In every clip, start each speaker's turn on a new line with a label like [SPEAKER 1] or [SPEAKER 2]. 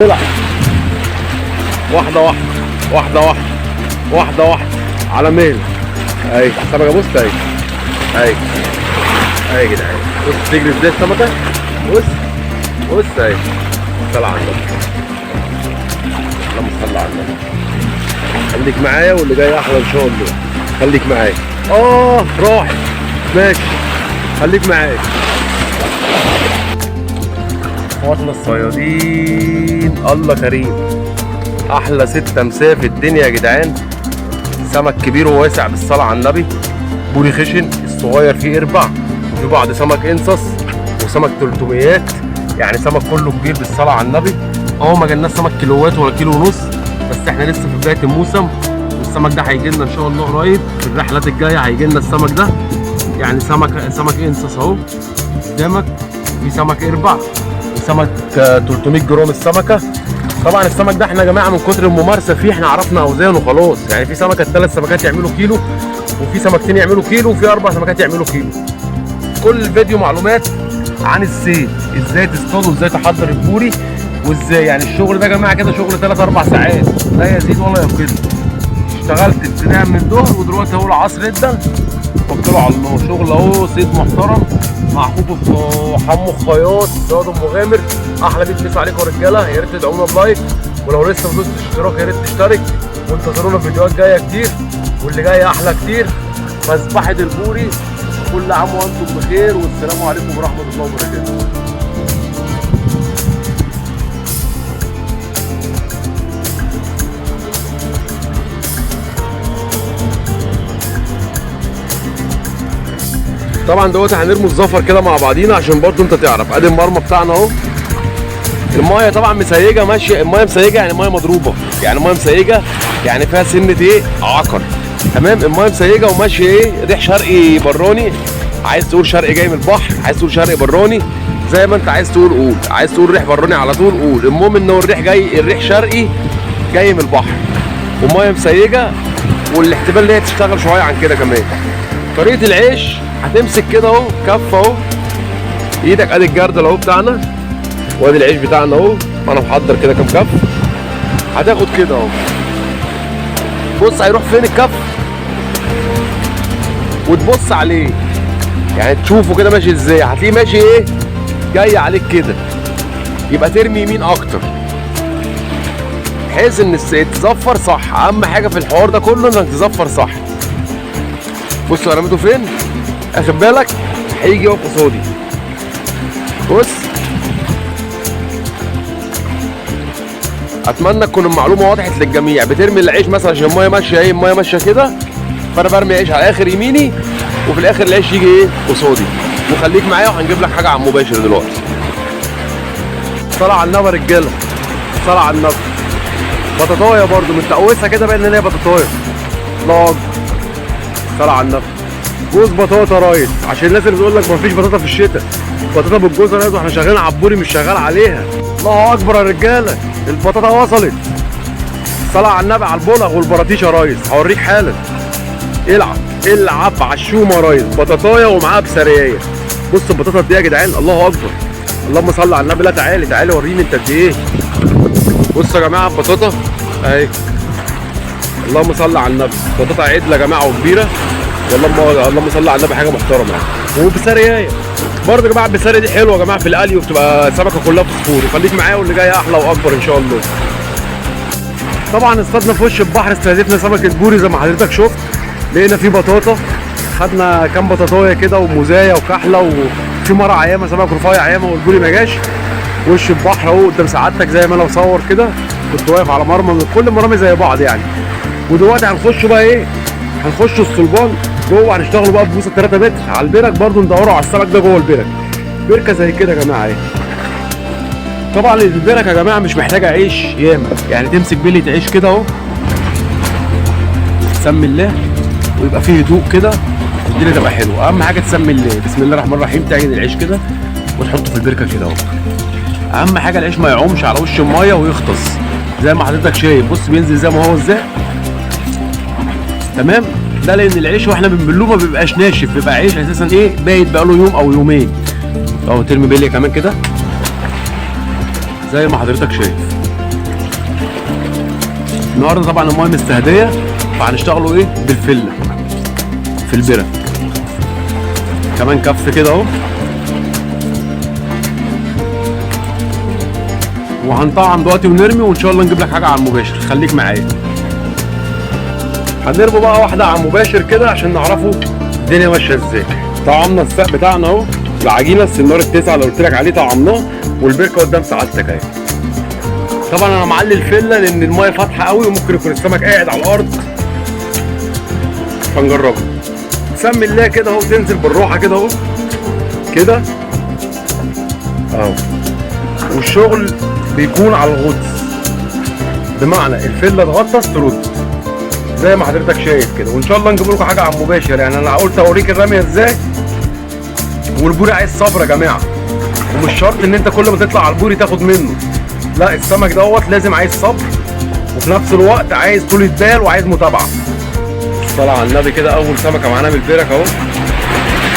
[SPEAKER 1] طلع واحدة واحدة واحدة واحدة واحدة واحدة على مهل. اهي السمكة، بص اهي اهي اهي يا جدعان، بص تجري ازاي السمكة، بص بص اهي. صل على النبي، اللهم صل على النبي. خليك معايا واللي جاي احلى ان شاء الله. خليك معايا. راحت، ماشي، خليك معايا. اخواتنا الصيادين الله كريم، احلى ست تمسيه في الدنيا يا جدعان. سمك كبير وواسع بالصلاه على النبي، بوري خشن، الصغير فيه اربع، وفي بعض سمك انصص وسمك 300، يعني سمك كله كبير بالصلاه على النبي. ما جالناش سمك كيلوات ولا كيلو ونص، بس احنا لسه في بدايه الموسم، والسمك ده هيجي لنا ان شاء الله قريب. في الرحلات الجايه هيجي لنا السمك ده، يعني سمك انصص اهو قدامك، في سمك اربع، سمك 300 جرام السمكه. طبعا السمك ده احنا يا جماعه من كتر الممارسه فيه احنا عرفنا اوزانه خلاص، يعني في سمكه 3 سمكات يعملوا كيلو، وفي سمكتين يعملوا كيلو، وفي 4 سمكات يعملوا كيلو. كل فيديو معلومات عن الصيد، ازاي تصطاد وازاي تحضر البوري وازاي، يعني الشغل ده يا جماعه كده شغل 3 4 ساعات لا يزيد ولا ينقص. اشتغلت ابتداء من الظهر ودلوقتي اهو العصر جدا، توكلوا على الله. شغل اهو صيد محترم مع اخوكم حمو الخياط صياد مغامر. احلى بيت مسا عليكم يا رجاله، يا ريت تدعمونا بلايك، ولو لسه ما دوستش اشتراك يا ريت تشترك، وانتظرونا في فيديوهات جايه كتير، واللي جاي احلى كتير. مذبحه البوري، كل عام وانتم بخير، والسلام عليكم ورحمه الله وبركاته. طبعا دلوقتي هنرموا الزفر كده مع بعضينا عشان برضو انت تعرف. ادي المرمى بتاعنا اهو. المايه طبعا مسيجه ماشيه، المايه مسيجه يعني المايه مضروبه، يعني المايه مسيجه يعني فيها سنه عقر. تمام، المايه مسيجه وماشيه ريح شرقي براني. عايز تقول شرقي جاي من البحر، عايز تقول شرقي براني، زي ما انت عايز تقول قول. عايز تقول ريح براني على طول قول. المهم ان هو الريح جاي، الريح شرقي جاي من البحر، ومايه مسيجه، والاحتمال ان هي تشتغل شويه عن كده كمان. طريقه العيش هتمسك كده اهو كف اهو ايدك، ادي الجردل اهو بتاعنا، وادي العيش بتاعنا اهو. انا محضر كده كام كف. هتاخد كده اهو، بص هيروح فين الكف، وتبص عليه يعني تشوفه كده ماشي ازاي. هتلاقيه ماشي جاي عليك كده، يبقى ترمي يمين اكتر بحيث ان تزفر صح. اهم حاجه في الحوار ده كله انك تزفر صح. بص انا رميته فين، اخد بالك، هيجي يقف قصادي. بص، اتمنى تكون المعلومه وضحت للجميع. بترمي العيش مثلا عشان المايه ماشيه المايه ماشيه كده، فانا برمي عيش على اخر يميني، وفي الاخر العيش يجي قصادي. وخليك معايا وهنجيب لك حاجه على المباشر دلوقتي. صلاه على النبي يا رجاله، صلاه على النبي. بطاطايه برده متقوسه كده باين ان هي بطاطايه. الله اكبر، صلاه على النبي. جوز بطاطا رايس، عشان الناس اللي بتقول لك مفيش بطاطا في الشتاء. بطاطا بالجوز رايس، واحنا شغالين على البوري مش شغال عليها. الله اكبر يا رجاله، البطاطا وصلت. صلاه على النبي على البلغ والبراطيش يا ريس، هوريك حالا. العب على الشومه يا ريس، بطاطايه ومعاها بسريه. بص البطاطا دي يا جدعان، الله اكبر، اللهم صل على النبي. لا تعالي تعالي وريني انت قد ايه. بصوا يا جماعه البطاطا اهي، اللهم صل على النبي. بطاطا عدله يا جماعه وكبيره، اللهم صل على النبي، حاجه محترمه يعني. وبسريايه برضه يا جماعه. البساريه دي حلوه يا جماعه في القلي، وبتبقى السمكه كلها فوسفور. وخليك معايا واللي جاي احلى واكبر ان شاء الله. طبعا اصطادنا في وش البحر، استهدفنا سمكه بوري زي ما حضرتك شفت. لقينا فيه بطاطا، خدنا كام بطاطايه كده وموزايه وكحله، وفي مرة عيامه سمك رفيع عيامه، والبوري ما جاش. وش البحر اهو قدام سعادتك زي ما انا بصور كده. كنت واقف على مرمى من كل المرامي زي بعض يعني. ودلوقتي هنخش بقى هنخش الصلبان جوه، هنشتغلوا بقى ببوصه 3 متر على البرك برضو، ندوروا على السمك ده جوه البرك. بركه زي كده يا جماعه طبعا البرك يا جماعه مش محتاجه عيش ياما، يعني تمسك بلة عيش كده اهو، تسمي الله، ويبقى فيه هدوء كده، الدنيا تبقى حلوه. اهم حاجه تسمي الله، بسم الله الرحمن الرحيم، تعجن العيش كده وتحطه في البركه كده اهو. اهم حاجه العيش ما يعومش على وش الميه ويغطس زي ما حضرتك شايف. بص بينزل زي ما هو ازاي، تمام. ده لان العيش واحنا بنبلوه ما بيبقاش ناشف، بيبقى عيش اساسا بايت بقاله يوم او يومين اهو. ترمي بليه كمان كده زي ما حضرتك شايف. النهارده طبعا المايه مستهديه، فهنشتغلوا ايه بالفله في البرك. كمان كف كده اهو، وهنطعم دلوقتي ونرمي، وان شاء الله نجيب لك حاجه على المباشر. خليك معايا. هنرمي بقى واحده على المباشر كده عشان نعرفوا الدنيا ماشيه ازاي. طعمنا الساق بتاعنا اهو، العجينه السناره التسعه اللي قلت لك عليه طعمناه، والبركه قدام سعادتك اهي. طبعا انا معلي الفله لان المايه فاتحه قوي وممكن يكون السمك قاعد على الارض، فنجربها. سمي الله كده اهو، تنزل بالراحه كده اهو كده اهو، والشغل بيكون على الغطس، بمعنى الفله تغطس ترد زي ما حضرتك شايف كده. وان شاء الله نجيب لكم حاجه على المباشر. يعني انا قلت اوريك الرميه ازاي، والبوري عايز صبر يا جماعه، ومش شرط ان انت كل ما تطلع على البوري تاخد منه، لا السمك دوت لازم عايز صبر، وفي نفس الوقت عايز طولة بال وعايز متابعه. الصلاة على النبي كده اول سمكه معانا بالبرك اهو،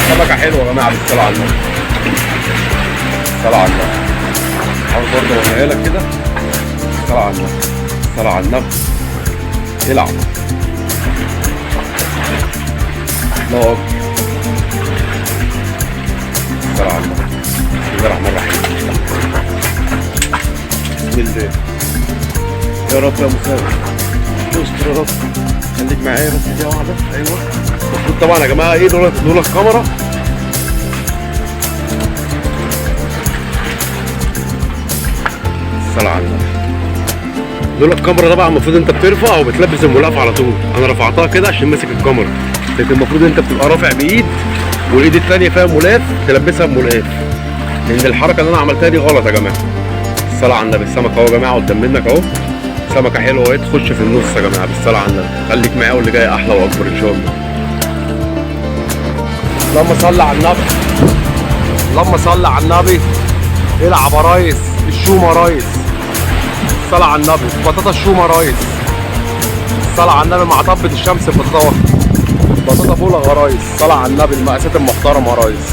[SPEAKER 1] سمكه حلوه يا جماعه بالصلاة على النبي. الصلاة على النبي، عاوز برضه اوريها لك كده. الصلاة على النبي، الصلاة على النبي، العب. الله اكبر. الصلاة على النبي، بسم الله الرحمن الرحيم. بسم الله يا رب يا مساعد، استر يا رب. خليك معايا بس دي واحده. ايوه المفروض طبعا يا جماعه ايه دول الكاميرا. الصلاة على النبي. دول الكاميرا طبعا المفروض انت بترفع او بتلبس الملاف على طول. انا رفعتها كده عشان ماسك الكاميرا، لكن المفروض انت بتبقى رافع بايد والايد الثانيه فيها ملاف تلبسها بملاف، لان الحركه اللي انا عملتها دي غلط يا جماعه. الصلاة على النبي. السمكه اهو يا جماعه قدام منك اهو، سمكه حلوه اهي تخش في النص يا جماعه. بالصلاة على النبي. خليك معايا واللي جاي احلى واكبر ان شاء الله. اللهم صل على النبي، اللهم صل على النبي. العب يا ريس، الشومه يا ريس. الصلاة على النبي، بطاطا الشومه يا ريس. الصلاة على النبي مع طبة الشمس البطاطا، بطاطا فولة يا ريس. الصلاة على النبي، المقاسات المحترمه يا ريس.